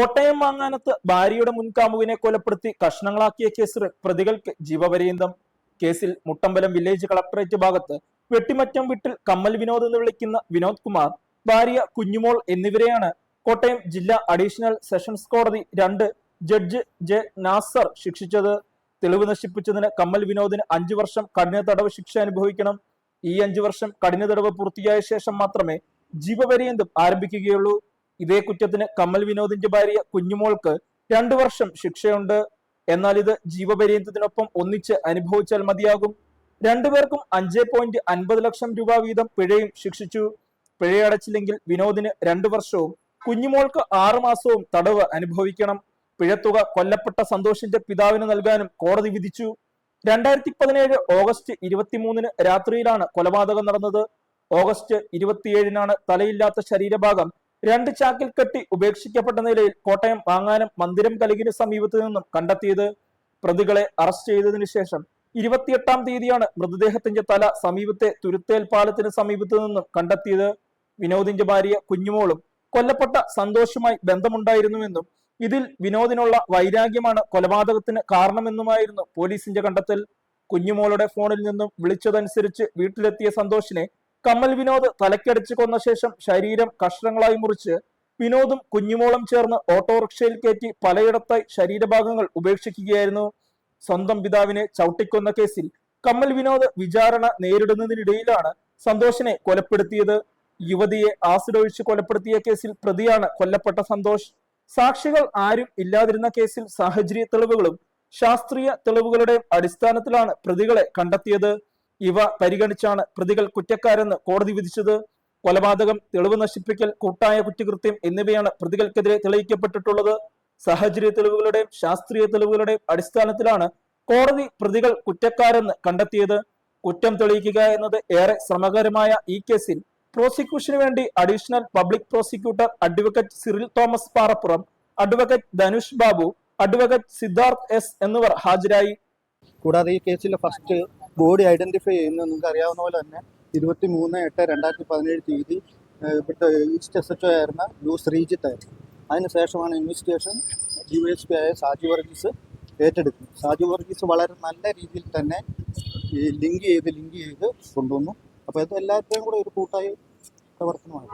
കോട്ടയം മാങ്ങാനത്ത് ഭാര്യയുടെ മുൻകാമുകിനെ കൊലപ്പെടുത്തി കഷ്ണങ്ങളാക്കിയ കേസിൽ പ്രതികൾക്ക് ജീവപര്യന്തം. കേസിൽ മുട്ടമ്പലം വില്ലേജ് കളക്ടറേറ്റ് ഭാഗത്ത് വെട്ടിമറ്റം വീട്ടിൽ കമ്മൽ വിനോദ് എന്ന് വിളിക്കുന്ന വിനോദ് കുമാർ, ഭാര്യ കുഞ്ഞുമോൾ എന്നിവരെയാണ് കോട്ടയം ജില്ലാ അഡീഷണൽ സെഷൻസ് കോടതി 2 ജഡ്ജ് ജെ നാസർ ശിക്ഷിച്ചത്. തെളിവ് നശിപ്പിച്ചതിന് കമ്മൽ വിനോദിന് 5 വർഷം കഠിന തടവ് ശിക്ഷ അനുഭവിക്കണം. ഈ 5 വർഷം കഠിന തടവ് പൂർത്തിയായ ശേഷം മാത്രമേ ജീവപര്യന്തം ആരംഭിക്കുകയുള്ളൂ. ഇതേ കുറ്റത്തിന് കമ്മൽ വിനോദിന്റെ ഭാര്യ കുഞ്ഞുമോൾക്ക് 2 വർഷം ശിക്ഷയുണ്ട്. എന്നാൽ ഇത് ജീവപര്യന്തത്തിനൊപ്പം ഒന്നിച്ച് അനുഭവിച്ചാൽ മതിയാകും. രണ്ടുപേർക്കും 5.50 ലക്ഷം രൂപ വീതം പിഴയും ശിക്ഷിച്ചു. പിഴയടച്ചില്ലെങ്കിൽ വിനോദിന് 2 വർഷവും കുഞ്ഞുമോൾക്ക് 6 മാസവും തടവ് അനുഭവിക്കണം. പിഴത്തുക കൊല്ലപ്പെട്ട സന്തോഷിന്റെ പിതാവിന് നൽകാനും കോടതി വിധിച്ചു. 2017 ഓഗസ്റ്റ് 23 രാത്രിയിലാണ് കൊലപാതകം നടന്നത്. ഓഗസ്റ്റ് 27 തലയില്ലാത്ത ശരീരഭാഗം 2 ചാക്കിൽ കെട്ടി ഉപേക്ഷിക്കപ്പെട്ട നിലയിൽ കോട്ടയം മാങ്ങാനം മന്ദിരം കലികിന് സമീപത്തു നിന്നും കണ്ടെത്തിയത്. പ്രതികളെ അറസ്റ്റ് ചെയ്തതിനു ശേഷം 28-ാം തീയതിയാണ് മൃതദേഹത്തിന്റെ തല സമീപത്തെ തുരുത്തേൽ പാലത്തിന് സമീപത്തു നിന്നും കണ്ടെത്തിയത്. വിനോദിന്റെ ഭാര്യ കുഞ്ഞുമോളും കൊല്ലപ്പെട്ട സന്തോഷുമായി ബന്ധമുണ്ടായിരുന്നുവെന്നും ഇതിൽ വിനോദിനുള്ള വൈരാഗ്യമാണ് കൊലപാതകത്തിന് കാരണമെന്നുമായിരുന്നു പോലീസിന്റെ കണ്ടെത്തൽ. കുഞ്ഞുമോളുടെ ഫോണിൽ നിന്നും വിളിച്ചതനുസരിച്ച് വീട്ടിലെത്തിയ സന്തോഷിനെ കമ്മൽ വിനോദ് തലക്കടിച്ച് കൊന്ന ശേഷം ശരീരം കഷ്ണങ്ങളായി മുറിച്ച് വിനോദും കുഞ്ഞുമോളും ചേർന്ന് ഓട്ടോറിക്ഷയിൽ കയറ്റി പലയിടത്തായി ശരീരഭാഗങ്ങൾ ഉപേക്ഷിക്കുകയായിരുന്നു. സ്വന്തം പിതാവിനെ ചവിട്ടിക്കൊന്ന കേസിൽ കമ്മൽ വിനോദ് വിചാരണ നേരിടുന്നതിനിടയിലാണ് സന്തോഷിനെ കൊലപ്പെടുത്തിയത്. യുവതിയെ ആസിഡ് ഒഴിച്ച് കൊലപ്പെടുത്തിയ കേസിൽ പ്രതിയാണ് കൊല്ലപ്പെട്ട സന്തോഷ്. സാക്ഷികൾ ആരും ഇല്ലാതിരുന്ന കേസിൽ സാഹചര്യ തെളിവുകളും ശാസ്ത്രീയ തെളിവുകളുടെ അടിസ്ഥാനത്തിലാണ് പ്രതികളെ കണ്ടെത്തിയത്. ഇവ പരിഗണിച്ചാണ് പ്രതികൾ കുറ്റക്കാരെന്ന് കോടതി വിധിച്ചത്. കൊലപാതകം, തെളിവ് നശിപ്പിക്കൽ, കൂട്ടായ കുറ്റകൃത്യം എന്നിവയാണ് പ്രതികൾക്കെതിരെ തെളിയിക്കപ്പെട്ടിട്ടുള്ളത്. സാഹചര്യ തെളിവുകളുടെയും ശാസ്ത്രീയ തെളിവുകളുടെയും അടിസ്ഥാനത്തിലാണ് കോടതി പ്രതികൾ കുറ്റക്കാരെന്ന് കണ്ടെത്തിയത്. കുറ്റം തെളിയിക്കുക എന്നത് ഏറെ ശ്രമകരമായ ഈ കേസിൽ പ്രോസിക്യൂഷന് വേണ്ടി additional public prosecutor advocate Cyril Thomas Parappuram, advocate Dhanush Babu, advocate Siddharth S എന്നിവർ ഹാജരായി. കൂടാതെ ഈ കേസിലെ ഫസ്റ്റ് ബോഡി ഐഡന്റിഫൈ ചെയ്യുന്നത് നിങ്ങൾക്ക് അറിയാവുന്ന പോലെ തന്നെ 23/8/2017 തീയതി ഇവിടുത്തെ ഈസ്റ്റ് SHO ആയിരുന്ന യു ശ്രീജിത്ത് ആയിരുന്നു. അതിനുശേഷമാണ് ഇൻവെസ്റ്റിഗേഷൻ DYSP ആയ സാജു വർഗീസ് ഏറ്റെടുക്കുന്നത്. സാജു വർഗീസ് വളരെ നല്ല രീതിയിൽ തന്നെ ഈ ലിങ്ക് ചെയ്ത് കൊണ്ടുവന്നു. അപ്പോൾ ഇത് എല്ലാത്തിനും കൂടെ ഒരു കൂട്ടായ പ്രവർത്തനമാണ്.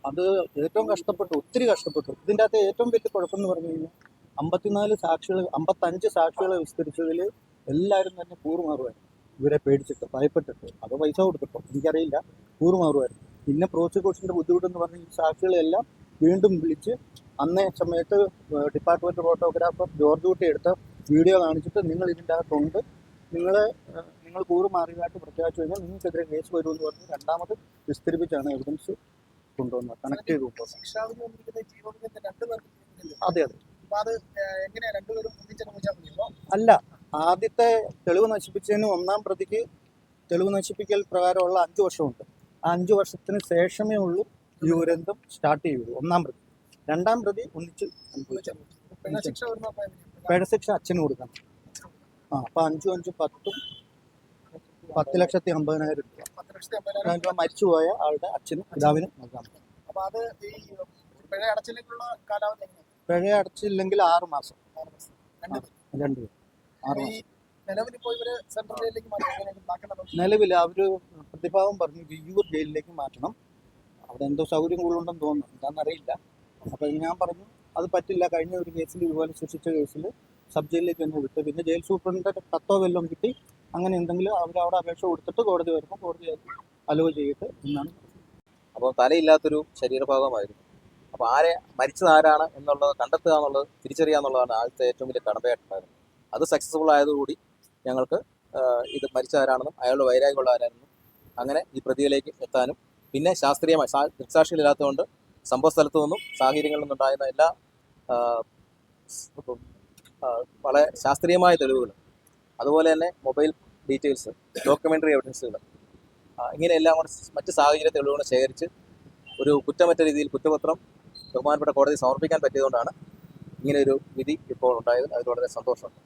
അത് ഏറ്റവും കഷ്ടപ്പെട്ടു, ഒത്തിരി കഷ്ടപ്പെട്ടു. ഇതിൻ്റെ അകത്ത് ഏറ്റവും വലിയ കുഴപ്പമെന്ന് പറഞ്ഞു കഴിഞ്ഞാൽ 55 സാക്ഷികളെ വിസ്തരിച്ചതിൽ എല്ലാവരും തന്നെ കൂറുമാറുമായിരുന്നു. ഇവരെ പേടിച്ചിട്ട്, ഭയപ്പെട്ടിട്ട്, അത് പൈസ കൊടുത്തിട്ടോ എനിക്കറിയില്ല, കൂറുമാറുമായിരുന്നു. പിന്നെ പ്രോസിക്യൂഷൻ്റെ ബുദ്ധിമുട്ടെന്ന് പറഞ്ഞ് ഈ സാക്ഷികളെല്ലാം വീണ്ടും വിളിച്ച് അന്നേ സമയത്ത് ഡിപ്പാർട്ട്മെൻറ്റ് ഫോട്ടോഗ്രാഫർ ജോർജ് കുട്ടി എടുത്ത വീഡിയോ കാണിച്ചിട്ട് നിങ്ങൾ ഇതിൻ്റെ അകത്തുണ്ട്, നിങ്ങൾ കൂറുമാറിയതായിട്ട് പ്രഖ്യാപിച്ചു കഴിഞ്ഞാൽ നിങ്ങൾക്കെതിരെ കേസ് വരുമെന്ന് പറഞ്ഞ് രണ്ടാമത് വിസ്തരിപ്പിച്ചാണ് എവിഡൻസ് കൊണ്ടുവന്നത്, കണക്ട് ചെയ്ത് കൊണ്ടുവന്നത്. അതെ അതെ. അല്ല, ആദ്യത്തെ തെളിവ് നശിപ്പിച്ചതിന് 1-ാം പ്രതിക്ക് തെളിവ് നശിപ്പിക്കൽ പ്രകാരമുള്ള 5 വർഷമുണ്ട്. ആ 5 വർഷത്തിന് ശേഷമേ ഉള്ളൂ ഈ ദുരന്തം സ്റ്റാർട്ട് ചെയ്യുള്ളൂ 1-ാം പ്രതി. 2-ാം പ്രതി ഒന്നിച്ച് അനുഭവിച്ചാൽ പിഴശിക്ഷ അച്ഛന് കൊടുക്കണം. അപ്പോൾ 5 5 10 10,50,000 രൂപ മരിച്ചുപോയ ആളുടെ അച്ഛനും പിതാവിനും നൽകാം. പിഴ അടച്ചില്ലെങ്കിൽ 6 മാസം. 2 6 മാസം. നിലവിൽ അവർ പ്രതിഭാഗം പറഞ്ഞു വിയ്യൂർ ജയിലിലേക്ക് മാറ്റണം. അവിടെ എന്തോ സൗകര്യം കൂടുതലുണ്ടെന്ന് തോന്നുന്നു, എന്താണെന്നറിയില്ല. അപ്പോൾ ഞാൻ പറഞ്ഞു അത് പറ്റില്ല, കഴിഞ്ഞ ഒരു കേസിൽ ഇതുപോലെ ശിക്ഷിച്ച കേസിൽ സബ് ജയിലിലേക്ക് തന്നെ വിട്ട് പിന്നെ ജയിൽ സൂപ്രണ്ടിൻ്റെ കത്തോ വല്ലതും കിട്ടി അങ്ങനെ എന്തെങ്കിലും അവരവിടെ അപേക്ഷ കൊടുത്തിട്ട് കോടതി വരുമ്പോൾ കോടതി അലോ ചെയ്തിട്ട് എന്നാണ്. അപ്പോൾ തലയില്ലാത്തൊരു ശരീരഭാഗമായിരുന്നു. അപ്പോൾ മരിച്ചത് ആരാണ് എന്നുള്ളത് കണ്ടെത്തുക എന്നുള്ളത്, തിരിച്ചറിയുക എന്നുള്ളതാണ് ആദ്യത്തെ ഏറ്റവും വലിയ കടമ്പയായിട്ടുണ്ടായിരുന്നത്. അത് സക്സസ്ഫുൾ ആയതുകൂടി ഞങ്ങൾക്ക് ഇത് മരിച്ച ആരാണെന്നും അയാളുടെ വൈരാഗ്യമുള്ള ആരാണെന്നും അങ്ങനെ ഈ പ്രതിയിലേക്ക് എത്താനും പിന്നെ ശാസ്ത്രീയമായി ദൃക്സാക്ഷികളില്ലാത്തതുകൊണ്ട് സംഭവ സ്ഥലത്തു നിന്നും സാഹചര്യങ്ങളിൽ നിന്നുണ്ടായിരുന്ന എല്ലാ വളരെ ശാസ്ത്രീയമായ തെളിവുകൾ, അതുപോലെ തന്നെ മൊബൈൽ ഡീറ്റെയിൽസ്, ഡോക്യുമെൻ്ററി എവിഡൻസുകൾ, ഇങ്ങനെയെല്ലാം കൂടെ മറ്റ് സാഹചര്യ തെളിവുകൾ ശേഖരിച്ച് ഒരു കുറ്റമറ്റ രീതിയിൽ കുറ്റപത്രം ബഹുമാനപ്പെട്ട കോടതി സമർപ്പിക്കാൻ പറ്റിയതുകൊണ്ടാണ് ഇങ്ങനെയൊരു വിധി ഇപ്പോൾ ഉണ്ടായത്. അതിൽ വളരെ സന്തോഷമുണ്ട്.